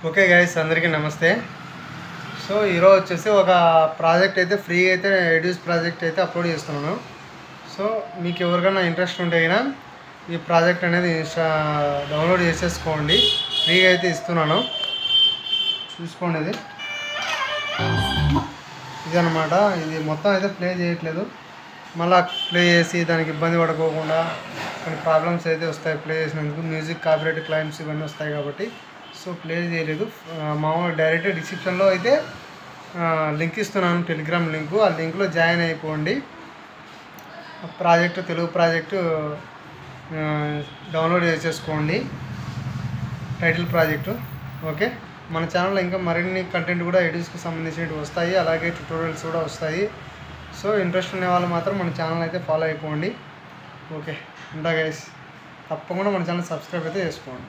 Okay guys, అందరికీ నమస్తే. So ఈరోజు వచ్చేసి ఒక ప్రాజెక్ట్ అయితే ఫ్రీగా అయితే ఎడ్యూస్ ప్రాజెక్ట్ అయితే అప్లోడ్ చేస్తున్నాను. సో మీకు ఎవరికైనా ఇంట్రెస్ట్ ఉంటే అయినా ఈ ప్రాజెక్ట్ అనేది డౌన్లోడ్ చేసేసుకోండి. ఫ్రీగా అయితే ఇస్తున్నాను, చూసుకోండి. ఇది అనమాట. ఇది మొత్తం అయితే ప్లే చేయట్లేదు, మళ్ళీ ప్లే చేసి దానికి ఇబ్బంది పడుకోకుండా కొన్ని ప్రాబ్లమ్స్ అయితే వస్తాయి ప్లే చేసినందుకు. మ్యూజిక్ కాపీరైట్ క్లైమ్స్ ఇవన్నీ వస్తాయి కాబట్టి సో ప్లే చేయలేదు. మామూలు డైరెక్ట్ డిస్క్రిప్షన్లో అయితే లింక్ ఇస్తున్నాను, టెలిగ్రామ్ లింకు. ఆ లింక్లో జాయిన్ అయిపోండి. తెలుగు ప్రాజెక్టు డౌన్లోడ్ చేసేసుకోండి, టైటిల్ ప్రాజెక్టు. ఓకే, మన ఛానల్లో ఇంకా మరిన్ని కంటెంట్ కూడా ఎడ్యూస్కి సంబంధించినవి వస్తాయి, అలాగే ట్యూటోరియల్స్ కూడా వస్తాయి. సో ఇంట్రెస్ట్ ఉన్న వాళ్ళు మాత్రం మన ఛానల్ అయితే ఫాలో అయిపోండి. ఓకే, ఉంటా గైస్. తప్పకుండా మన ఛానల్ సబ్స్క్రైబ్ అయితే చేసుకోండి.